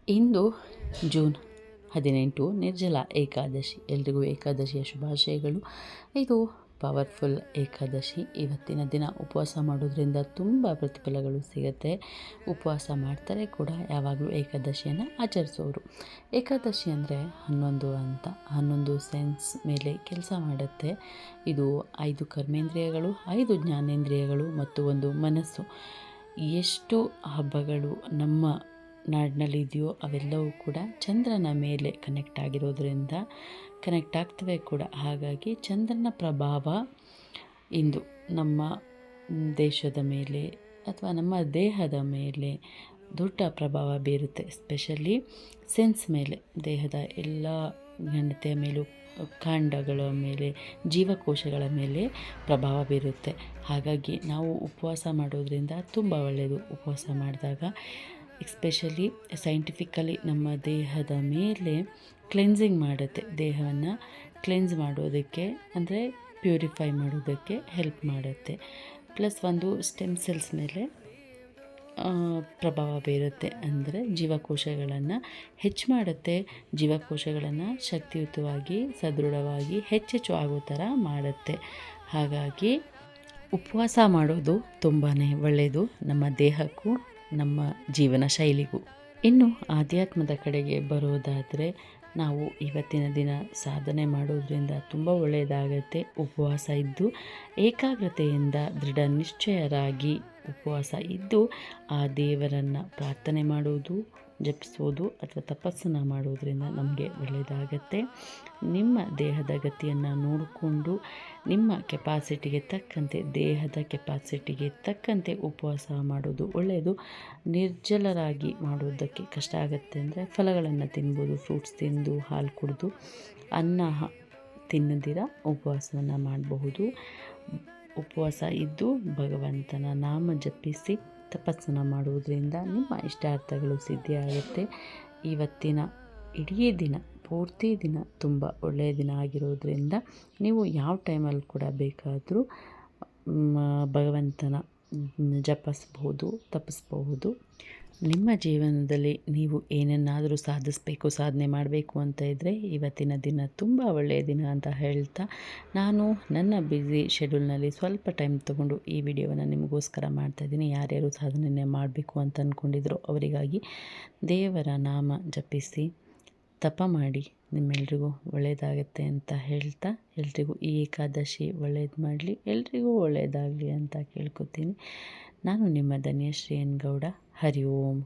ಇಂದು June 18 ನಿರ್ಜಲ Ekadashi. ಎಲ್ರಿಗೂ ಏಕಾದಶಿಯ ಶುಭಾಶಯಗಳು. ಇದು ಪವರ್ಫುಲ್ ಏಕಾದಶಿ. ಇವತ್ತಿನ ದಿನ ಉಪವಾಸ ಮಾಡೋದ್ರಿಂದ ತುಂಬ ಪ್ರತಿಫಲಗಳು ಸಿಗುತ್ತೆ. ಉಪವಾಸ ಮಾಡ್ತಾರೆ ಕೂಡ ಯಾವಾಗಲೂ ಏಕಾದಶಿಯನ್ನು ಆಚರಿಸೋರು. ಏಕಾದಶಿ ಅಂದರೆ 11 ಅಂತ, 11 ಸೆನ್ಸ್ ಮೇಲೆ ಕೆಲಸ ಮಾಡುತ್ತೆ. ಇದು 5 ಕರ್ಮೇಂದ್ರಿಯಗಳು, 5 ಜ್ಞಾನೇಂದ್ರಿಯಗಳು ಮತ್ತು 1 ಮನಸ್ಸು. ಎಷ್ಟು ಹಬ್ಬಗಳು ನಮ್ಮ ನಾಡಿನಲ್ಲಿ ಇದೆಯೋ ಅವೆಲ್ಲವೂ ಕೂಡ ಚಂದ್ರನ ಮೇಲೆ ಕನೆಕ್ಟ್ ಆಗಿರೋದ್ರಿಂದ ಕನೆಕ್ಟ್ ಆಗ್ತವೆ ಕೂಡ. ಹಾಗಾಗಿ ಚಂದ್ರನ ಪ್ರಭಾವ ಇಂದು ನಮ್ಮ ದೇಶದ ಮೇಲೆ ಅಥವಾ ನಮ್ಮ ದೇಹದ ಮೇಲೆ ದೊಡ್ಡ ಪ್ರಭಾವ ಬೀರುತ್ತೆ. ಎಸ್ಪೆಷಲಿ ಸೆನ್ಸ್ ಮೇಲೆ, ದೇಹದ ಎಲ್ಲ ಘನತೆಯ ಮೇಲೂ, ಕಾಂಡಗಳ ಮೇಲೆ, ಜೀವಕೋಶಗಳ ಮೇಲೆ ಪ್ರಭಾವ ಬೀರುತ್ತೆ. ಹಾಗಾಗಿ ನಾವು ಉಪವಾಸ ಮಾಡೋದ್ರಿಂದ ತುಂಬ ಒಳ್ಳೆಯದು. ಉಪವಾಸ ಮಾಡಿದಾಗ ಎಸ್ಪೆಷಲಿ ಸೈಂಟಿಫಿಕಲಿ ನಮ್ಮ ದೇಹದ ಮೇಲೆ ಕ್ಲೆನ್ಸಿಂಗ್ ಮಾಡುತ್ತೆ. ದೇಹವನ್ನು ಕ್ಲೆನ್ಸ್ ಮಾಡೋದಕ್ಕೆ, ಅಂದರೆ ಪ್ಯೂರಿಫೈ ಮಾಡೋದಕ್ಕೆ ಹೆಲ್ಪ್ ಮಾಡುತ್ತೆ. ಪ್ಲಸ್ 1 ಸ್ಟೆಮ್ ಸೆಲ್ಸ್ ಮೇಲೆ ಪ್ರಭಾವ ಬೀರುತ್ತೆ. ಅಂದರೆ ಜೀವಕೋಶಗಳನ್ನು ಹೆಚ್ಚು ಮಾಡುತ್ತೆ. ಜೀವಕೋಶಗಳನ್ನು ಶಕ್ತಿಯುತವಾಗಿ, ಸದೃಢವಾಗಿ ಹೆಚ್ಚೆಚ್ಚು ಆಗೋ ಥರ ಮಾಡುತ್ತೆ. ಹಾಗಾಗಿ ಉಪವಾಸ ಮಾಡೋದು ತುಂಬಾ ಒಳ್ಳೆಯದು ನಮ್ಮ ದೇಹಕ್ಕೂ, ನಮ್ಮ ಜೀವನ ಶೈಲಿಗೂ. ಇನ್ನು ಆಧ್ಯಾತ್ಮದ ಕಡೆಗೆ ಬರೋದಾದರೆ, ನಾವು ಇವತ್ತಿನ ದಿನ ಸಾಧನೆ ಮಾಡೋದ್ರಿಂದ ತುಂಬ ಒಳ್ಳೆಯದಾಗತ್ತೆ. ಉಪವಾಸ ಇದ್ದು ಏಕಾಗ್ರತೆಯಿಂದ ದೃಢ ನಿಶ್ಚಯರಾಗಿ ಉಪವಾಸ ಇದ್ದು ಆ ದೇವರನ್ನು ಪ್ರಾರ್ಥನೆ ಮಾಡೋದು, ಜಪಿಸೋದು ಅಥವಾ ತಪಸ್ಸನ್ನು ಮಾಡೋದ್ರಿಂದ ನಮಗೆ ಒಳ್ಳೆಯದಾಗತ್ತೆ. ನಿಮ್ಮ ದೇಹದ ಗತಿಯನ್ನು ನೋಡಿಕೊಂಡು ನಿಮ್ಮ ಕೆಪಾಸಿಟಿಗೆ ತಕ್ಕಂತೆ, ದೇಹದ ಕೆಪಾಸಿಟಿಗೆ ತಕ್ಕಂತೆ ಉಪವಾಸ ಮಾಡೋದು ಒಳ್ಳೆಯದು. ನಿರ್ಜಲರಾಗಿ ಮಾಡೋದಕ್ಕೆ ಕಷ್ಟ ಆಗುತ್ತೆ ಅಂದರೆ ಫಲಗಳನ್ನು ತಿನ್ಬೋದು. ಫ್ರೂಟ್ಸ್ ತಿಂದು, ಹಾಲು ಕುಡಿದು, ಅನ್ನ ತಿನ್ನದಿರ ಉಪವಾಸವನ್ನು ಮಾಡಬಹುದು. ಉಪವಾಸ ಇದ್ದು ಭಗವಂತನ ನಾಮ ಜಪಿಸಿ ತಪಸ್ಸನ್ನು ಮಾಡುವುದರಿಂದ ನಿಮ್ಮ ಇಷ್ಟಾರ್ಥಗಳು ಸಿದ್ಧಿಯಾಗುತ್ತೆ. ಇವತ್ತಿನ ಇಡೀ ದಿನ, ಪೂರ್ತಿ ದಿನ ತುಂಬ ಒಳ್ಳೆಯ ದಿನ ಆಗಿರೋದ್ರಿಂದ ನೀವು ಯಾವ ಟೈಮಲ್ಲಿ ಕೂಡ ಬೇಕಾದರೂ ಭಗವಂತನ ಜಪಿಸ್ಬೋದು, ತಪಿಸ್ಬಹುದು. ನಿಮ್ಮ ಜೀವನದಲ್ಲಿ ನೀವು ಏನನ್ನಾದರೂ ಸಾಧಿಸಬೇಕು, ಸಾಧನೆ ಮಾಡಬೇಕು ಅಂತ ಇದ್ದರೆ ಇವತ್ತಿನ ದಿನ ತುಂಬ ಒಳ್ಳೆಯ ದಿನ ಅಂತ ಹೇಳ್ತಾ, ನಾನು ನನ್ನ ಬ್ಯುಸಿ ಶೆಡ್ಯೂಲ್ನಲ್ಲಿ ಸ್ವಲ್ಪ ಟೈಮ್ ತೊಗೊಂಡು ಈ ವಿಡಿಯೋವನ್ನು ನಿಮಗೋಸ್ಕರ ಮಾಡ್ತಾಯಿದ್ದೀನಿ. ಯಾರ್ಯಾರು ಸಾಧನೆ ಮಾಡಬೇಕು ಅಂತ ಅಂದ್ಕೊಂಡಿದ್ರು ಅವರಿಗಾಗಿ ದೇವರ ನಾಮ ಜಪಿಸಿ ತಪ ಮಾಡಿ ನಿಮ್ಮೆಲ್ರಿಗೂ ಒಳ್ಳೆಯದಾಗತ್ತೆ ಅಂತ ಹೇಳ್ತಾ, ಎಲ್ರಿಗೂ ಈ ಏಕಾದಶಿ ಒಳ್ಳೇದು ಮಾಡಲಿ, ಎಲ್ರಿಗೂ ಒಳ್ಳೆಯದಾಗಲಿ ಅಂತ ಕೇಳ್ಕೊತೀನಿ. ನಾನು ನಿಮ್ಮ ಧನ್ಯಶ್ರೀ ಎನ್ ಗೌಡ. ಹರಿ ಓಂ.